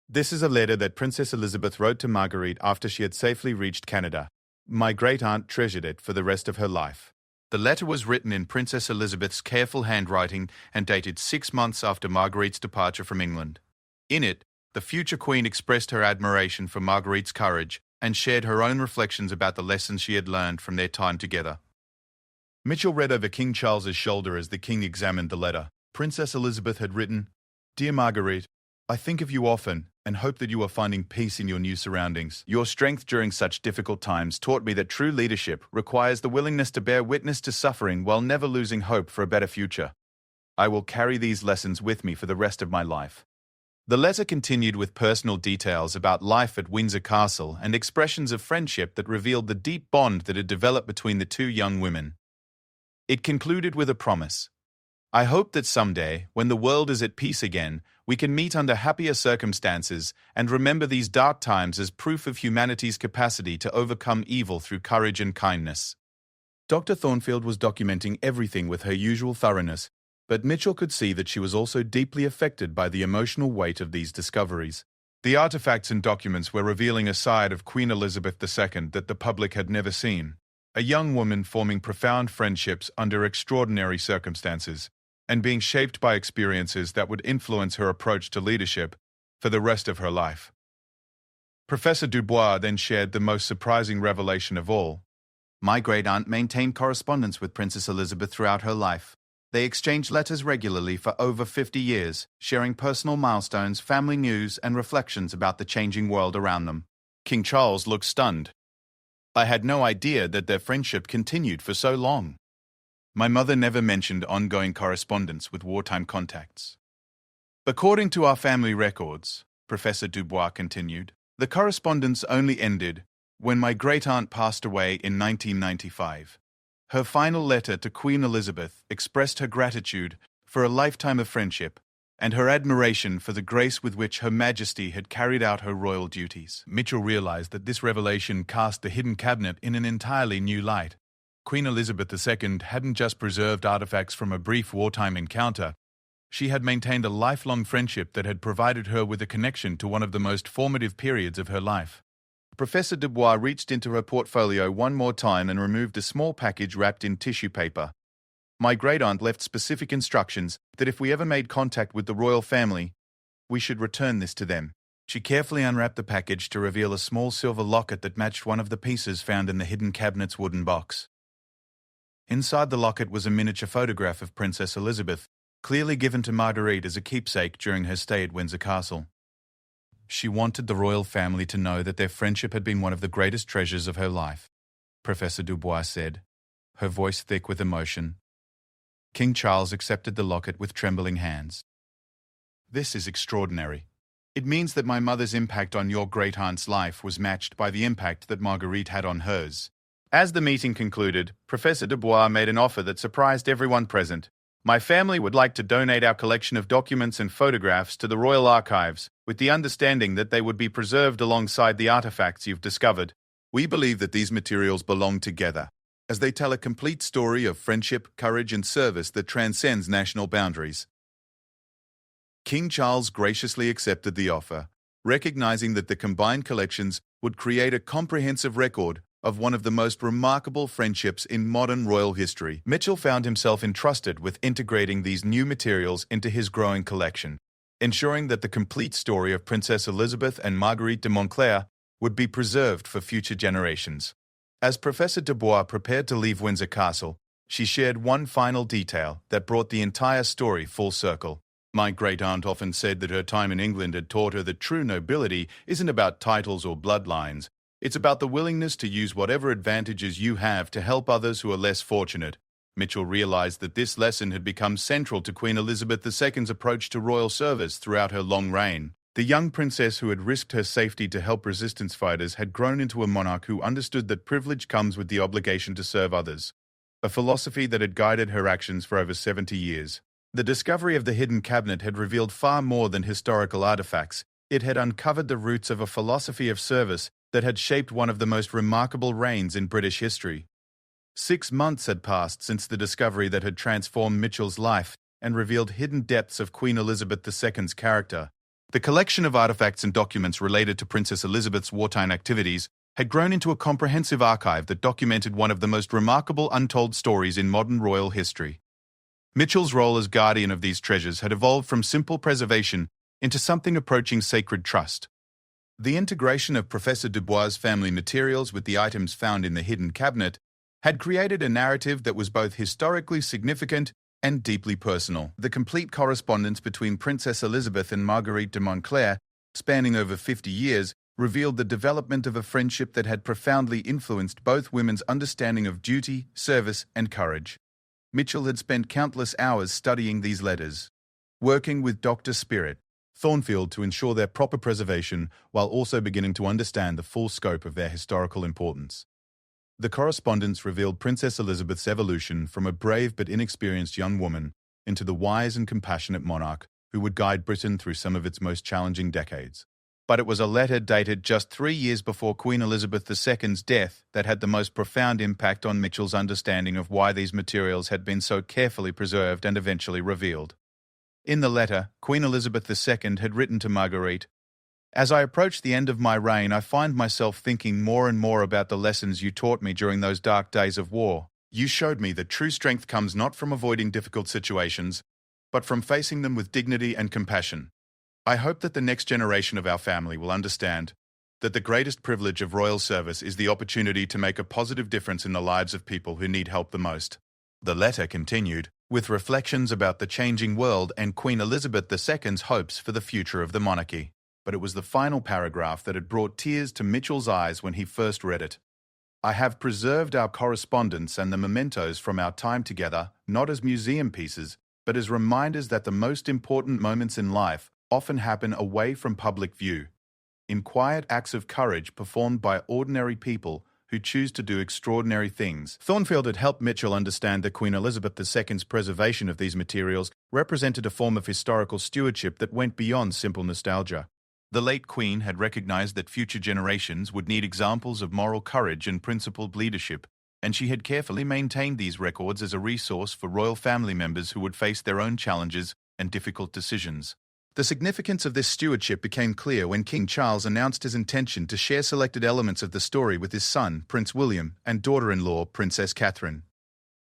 Speaker 1: This is a letter that Princess Elizabeth wrote to Marguerite after she had safely reached Canada. My great-aunt treasured it for the rest of her life. The letter was written in Princess Elizabeth's careful handwriting and dated 6 months after Marguerite's departure from England. In it, the future queen expressed her admiration for Marguerite's courage and shared her own reflections about the lessons she had learned from their time together. Mitchell read over King Charles's shoulder as the king examined the letter. Princess Elizabeth had written, Dear Marguerite, I think of you often and hope that you are finding peace in your new surroundings. Your strength during such difficult times taught me that true leadership requires the willingness to bear witness to suffering while never losing hope for a better future. I will carry these lessons with me for the rest of my life. The letter continued with personal details about life at Windsor Castle and expressions of friendship that revealed the deep bond that had developed between the two young women. It concluded with a promise. I hope that someday, when the world is at peace again, we can meet under happier circumstances and remember these dark times as proof of humanity's capacity to overcome evil through courage and kindness. Dr. Thornfield was documenting everything with her usual thoroughness, but Mitchell could see that she was also deeply affected by the emotional weight of these discoveries. The artifacts and documents were revealing a side of Queen Elizabeth II that the public had never seen, a young woman forming profound friendships under extraordinary circumstances, and being shaped by experiences that would influence her approach to leadership for the rest of her life. Professor Dubois then shared the most surprising revelation of all. My great-aunt maintained correspondence with Princess Elizabeth throughout her life. They exchanged letters regularly for over 50 years, sharing personal milestones, family news, and reflections about the changing world around them. King Charles looked stunned. I had no idea that their friendship continued for so long. My mother never mentioned ongoing correspondence with wartime contacts. According to our family records, Professor Dubois continued, the correspondence only ended when my great-aunt passed away in 1995. Her final letter to Queen Elizabeth expressed her gratitude for a lifetime of friendship and her admiration for the grace with which Her Majesty had carried out her royal duties. Mitchell realized that this revelation cast the hidden cabinet in an entirely new light. Queen Elizabeth II hadn't just preserved artifacts from a brief wartime encounter. She had maintained a lifelong friendship that had provided her with a connection to one of the most formative periods of her life. Professor Dubois reached into her portfolio one more time and removed a small package wrapped in tissue paper. My great-aunt left specific instructions that if we ever made contact with the royal family, we should return this to them. She carefully unwrapped the package to reveal a small silver locket that matched one of the pieces found in the hidden cabinet's wooden box. Inside the locket was a miniature photograph of Princess Elizabeth, clearly given to Marguerite as a keepsake during her stay at Windsor Castle. She wanted the royal family to know that their friendship had been one of the greatest treasures of her life, Professor Dubois said, her voice thick with emotion. King Charles accepted the locket with trembling hands. This is extraordinary. It means that my mother's impact on your great-aunt's life was matched by the impact that Marguerite had on hers. As the meeting concluded, Professor Dubois made an offer that surprised everyone present. My family would like to donate our collection of documents and photographs to the Royal Archives, with the understanding that they would be preserved alongside the artifacts you've discovered. We believe that these materials belong together, as they tell a complete story of friendship, courage, and service that transcends national boundaries. King Charles graciously accepted the offer, recognizing that the combined collections would create a comprehensive record of one of the most remarkable friendships in modern royal history. Mitchell found himself entrusted with integrating these new materials into his growing collection, ensuring that the complete story of Princess Elizabeth and Marguerite de Montclair would be preserved for future generations. As Professor Dubois prepared to leave Windsor Castle, she shared one final detail that brought the entire story full circle. My great-aunt often said that her time in England had taught her that true nobility isn't about titles or bloodlines. It's about the willingness to use whatever advantages you have to help others who are less fortunate. Mitchell realized that this lesson had become central to Queen Elizabeth II's approach to royal service throughout her long reign. The young princess who had risked her safety to help resistance fighters had grown into a monarch who understood that privilege comes with the obligation to serve others, a philosophy that had guided her actions for over 70 years. The discovery of the hidden cabinet had revealed far more than historical artifacts. It had uncovered the roots of a philosophy of service that had shaped one of the most remarkable reigns in British history. 6 months had passed since the discovery that had transformed Mitchell's life and revealed hidden depths of Queen Elizabeth II's character. The collection of artifacts and documents related to Princess Elizabeth's wartime activities had grown into a comprehensive archive that documented one of the most remarkable untold stories in modern royal history. Mitchell's role as guardian of these treasures had evolved from simple preservation into something approaching sacred trust. The integration of Professor Dubois' family materials with the items found in the hidden cabinet had created a narrative that was both historically significant and deeply personal. The complete correspondence between Princess Elizabeth and Marguerite de Montclair, spanning over 50 years, revealed the development of a friendship that had profoundly influenced both women's understanding of duty, service, and courage. Mitchell had spent countless hours studying these letters, working with Dr. Spirit Thornfield to ensure their proper preservation while also beginning to understand the full scope of their historical importance. The correspondence revealed Princess Elizabeth's evolution from a brave but inexperienced young woman into the wise and compassionate monarch who would guide Britain through some of its most challenging decades. But it was a letter dated just 3 years before Queen Elizabeth II's death that had the most profound impact on Mitchell's understanding of why these materials had been so carefully preserved and eventually revealed. In the letter, Queen Elizabeth II had written to Marguerite, "As I approach the end of my reign, I find myself thinking more and more about the lessons you taught me during those dark days of war. You showed me that true strength comes not from avoiding difficult situations, but from facing them with dignity and compassion. I hope that the next generation of our family will understand that the greatest privilege of royal service is the opportunity to make a positive difference in the lives of people who need help the most." The letter continued with reflections about the changing world and Queen Elizabeth II's hopes for the future of the monarchy. But it was the final paragraph that had brought tears to Mitchell's eyes when he first read it. "I have preserved our correspondence and the mementos from our time together, not as museum pieces, but as reminders that the most important moments in life often happen away from public view, in quiet acts of courage performed by ordinary people who choose to do extraordinary things." Thornfield had helped Mitchell understand that Queen Elizabeth II's preservation of these materials represented a form of historical stewardship that went beyond simple nostalgia. The late Queen had recognized that future generations would need examples of moral courage and principled leadership, and she had carefully maintained these records as a resource for royal family members who would face their own challenges and difficult decisions. The significance of this stewardship became clear when King Charles announced his intention to share selected elements of the story with his son, Prince William, and daughter-in-law, Princess Catherine.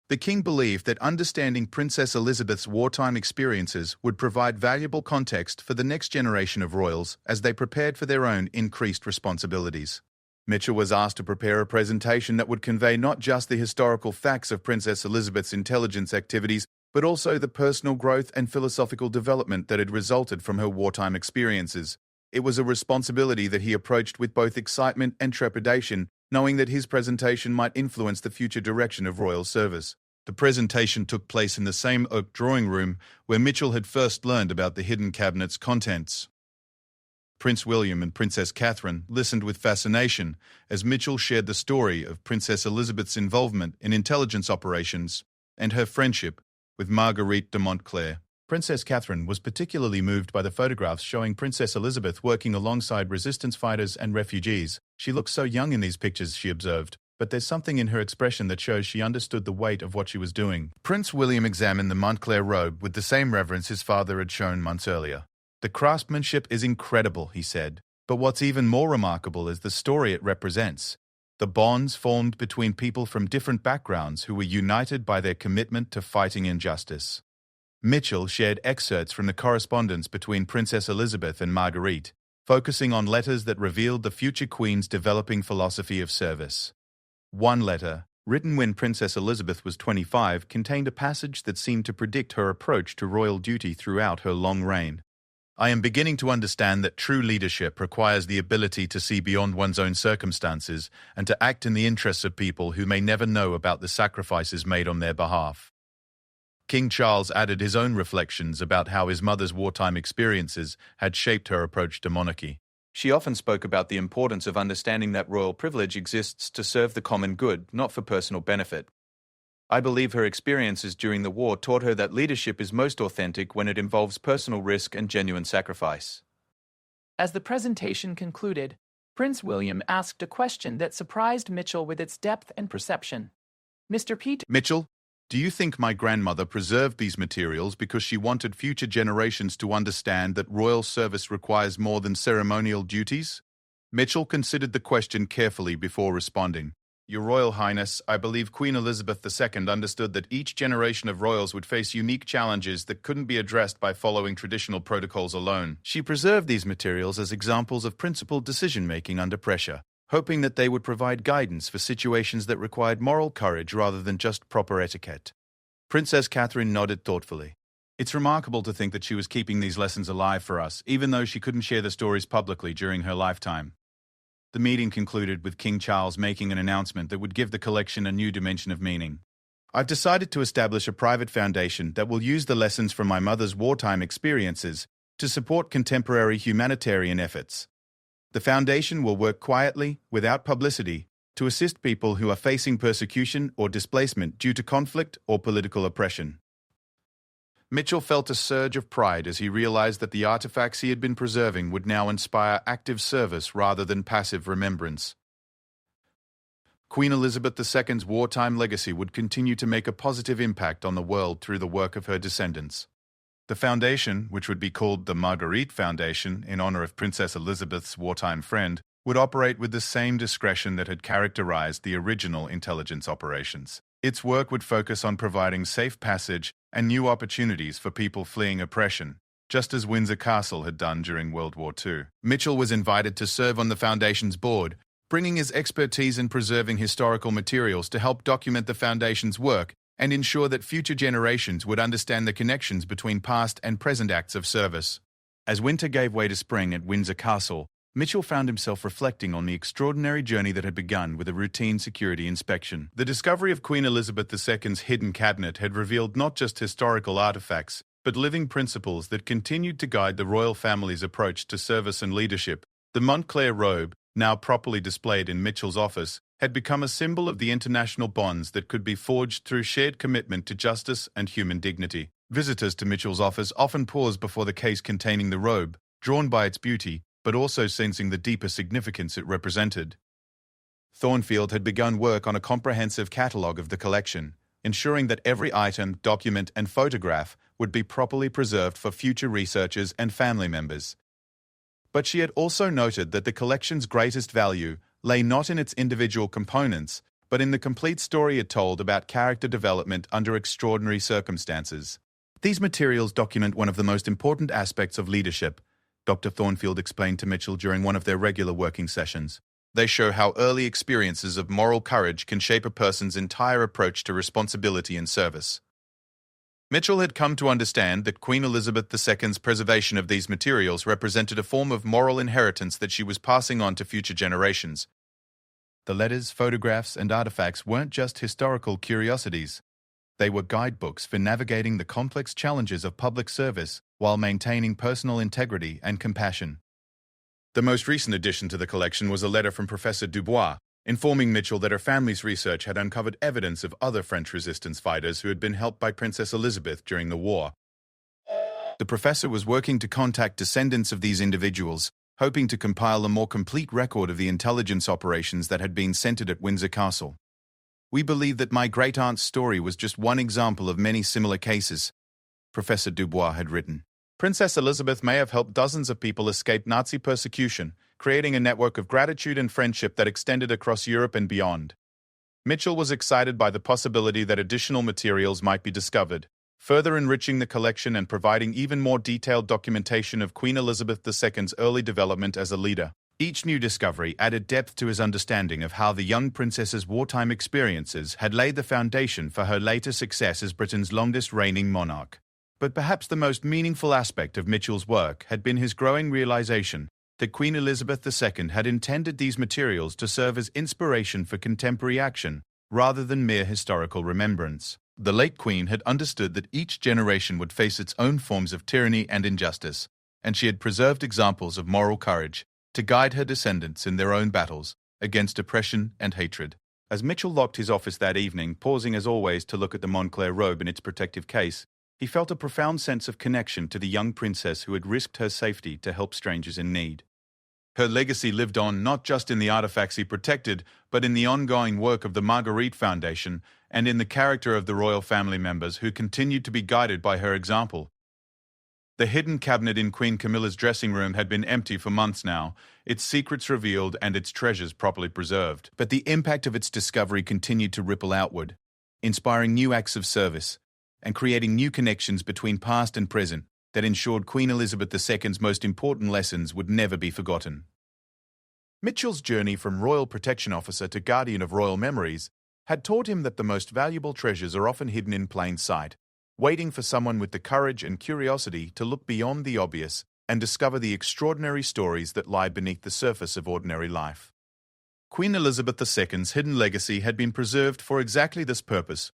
Speaker 1: The king believed that understanding Princess Elizabeth's wartime experiences would provide valuable context for the next generation of royals as they prepared for their own increased responsibilities. Mitchell was asked to prepare a presentation that would convey not just the historical facts of Princess Elizabeth's intelligence activities, but also the personal growth and philosophical development that had resulted from her wartime experiences. It was a responsibility that he approached with both excitement and trepidation, knowing that his presentation might influence the future direction of royal service. The presentation took place in the same oak drawing room where Mitchell had first learned about the hidden cabinet's contents. Prince William and Princess Catherine listened with fascination as Mitchell shared the story of Princess Elizabeth's involvement in intelligence operations and her friendship with Marguerite de Montclair. Princess Catherine was particularly moved by the photographs showing Princess Elizabeth working alongside resistance fighters and refugees. "She looks so young in these pictures," she observed, "but there's something in her expression that shows she understood the weight of what she was doing." Prince William examined the Montclair robe with the same reverence his father had shown months earlier. "The craftsmanship is incredible," he said, "but what's even more remarkable is the story it represents. The bonds formed between people from different backgrounds who were united by their commitment to fighting injustice." Mitchell shared excerpts from the correspondence between Princess Elizabeth and Marguerite, focusing on letters that revealed the future queen's developing philosophy of service. One letter, written when Princess Elizabeth was 25, contained a passage that seemed to predict her approach to royal duty throughout her long reign. "I am beginning to understand that true leadership requires the ability to see beyond one's own circumstances and to act in the interests of people who may never know about the sacrifices made on their behalf." King Charles added his own reflections about how his mother's wartime experiences had shaped her approach to monarchy. "She often spoke about the importance of understanding that royal privilege exists to serve the common good, not for personal benefit. I believe her experiences during the war taught her that leadership is most authentic when it involves personal risk and genuine sacrifice."
Speaker 2: As the presentation concluded, Prince William asked a question that surprised Mitchell with its depth and perception. "Mr. Pete,
Speaker 1: "Mitchell, do you think my grandmother preserved these materials because she wanted future generations to understand that royal service requires more than ceremonial duties?" Mitchell considered the question carefully before responding. "Your Royal Highness, I believe Queen Elizabeth II understood that each generation of royals would face unique challenges that couldn't be addressed by following traditional protocols alone. She preserved these materials as examples of principled decision-making under pressure, hoping that they would provide guidance for situations that required moral courage rather than just proper etiquette." Princess Catherine nodded thoughtfully. It's remarkable to think that she was keeping these lessons alive for us, even though she couldn't share the stories publicly during her lifetime. The meeting concluded with King Charles making an announcement that would give the collection a new dimension of meaning. I've decided to establish a private foundation that will use the lessons from my mother's wartime experiences to support contemporary humanitarian efforts. The foundation will work quietly, without publicity, to assist people who are facing persecution or displacement due to conflict or political oppression. Mitchell felt a surge of pride as he realized that the artifacts he had been preserving would now inspire active service rather than passive remembrance. Queen Elizabeth II's wartime legacy would continue to make a positive impact on the world through the work of her descendants. The foundation, which would be called the Marguerite Foundation in honor of Princess Elizabeth's wartime friend, would operate with the same discretion that had characterized the original intelligence operations. Its work would focus on providing safe passage and new opportunities for people fleeing oppression, just as Windsor Castle had done during World War II. Mitchell was invited to serve on the Foundation's board, bringing his expertise in preserving historical materials to help document the Foundation's work and ensure that future generations would understand the connections between past and present acts of service. As winter gave way to spring at Windsor Castle, Mitchell found himself reflecting on the extraordinary journey that had begun with a routine security inspection. The discovery of Queen Elizabeth II's hidden cabinet had revealed not just historical artifacts, but living principles that continued to guide the royal family's approach to service and leadership. The Montclair robe, now properly displayed in Mitchell's office, had become a symbol of the international bonds that could be forged through shared commitment to justice and human dignity. Visitors to Mitchell's office often paused before the case containing the robe, drawn by its beauty, but also sensing the deeper significance it represented. Thornfield had begun work on a comprehensive catalogue of the collection, ensuring that every item, document, and photograph would be properly preserved for future researchers and family members. But she had also noted that the collection's greatest value lay not in its individual components, but in the complete story it told about character development under extraordinary circumstances. These materials document one of the most important aspects of leadership, Dr. Thornfield explained to Mitchell during one of their regular working sessions. They show how early experiences of moral courage can shape a person's entire approach to responsibility and service. Mitchell had come to understand that Queen Elizabeth II's preservation of these materials represented a form of moral inheritance that she was passing on to future generations. The letters, photographs, and artifacts weren't just historical curiosities. They were guidebooks for navigating the complex challenges of public service while maintaining personal integrity and compassion. The most recent addition to the collection was a letter from Professor Dubois, informing Mitchell that her family's research had uncovered evidence of other French resistance fighters who had been helped by Princess Elizabeth during the war. The professor was working to contact descendants of these individuals, hoping to compile a more complete record of the intelligence operations that had been centered at Windsor Castle. We believe that my great-aunt's story was just one example of many similar cases, Professor Dubois had written. Princess Elizabeth may have helped dozens of people escape Nazi persecution, creating a network of gratitude and friendship that extended across Europe and beyond. Mitchell was excited by the possibility that additional materials might be discovered, further enriching the collection and providing even more detailed documentation of Queen Elizabeth II's early development as a leader. Each new discovery added depth to his understanding of how the young princess's wartime experiences had laid the foundation for her later success as Britain's longest-reigning monarch. But perhaps the most meaningful aspect of Mitchell's work had been his growing realization that Queen Elizabeth II had intended these materials to serve as inspiration for contemporary action rather than mere historical remembrance. The late Queen had understood that each generation would face its own forms of tyranny and injustice, and she had preserved examples of moral courage to guide her descendants in their own battles against oppression and hatred. As Mitchell locked his office that evening, pausing as always to look at the Montclair robe in its protective case, he felt a profound sense of connection to the young princess who had risked her safety to help strangers in need. Her legacy lived on not just in the artifacts he protected, but in the ongoing work of the Marguerite Foundation and in the character of the royal family members who continued to be guided by her example. The hidden cabinet in Queen Camilla's dressing room had been empty for months now, its secrets revealed and its treasures properly preserved. But the impact of its discovery continued to ripple outward, inspiring new acts of service and creating new connections between past and present that ensured Queen Elizabeth II's most important lessons would never be forgotten. Mitchell's journey from Royal Protection Officer to Guardian of Royal Memories had taught him that the most valuable treasures are often hidden in plain sight, waiting for someone with the courage and curiosity to look beyond the obvious and discover the extraordinary stories that lie beneath the surface of ordinary life. Queen Elizabeth II's hidden legacy had been preserved for exactly this purpose,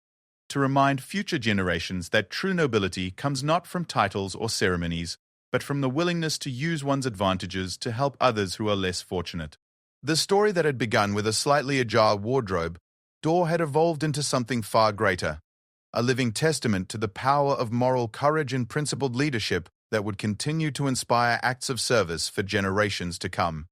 Speaker 1: to remind future generations that true nobility comes not from titles or ceremonies, but from the willingness to use one's advantages to help others who are less fortunate. The story that had begun with a slightly ajar wardrobe door had evolved into something far greater, a living testament to the power of moral courage and principled leadership that would continue to inspire acts of service for generations to come.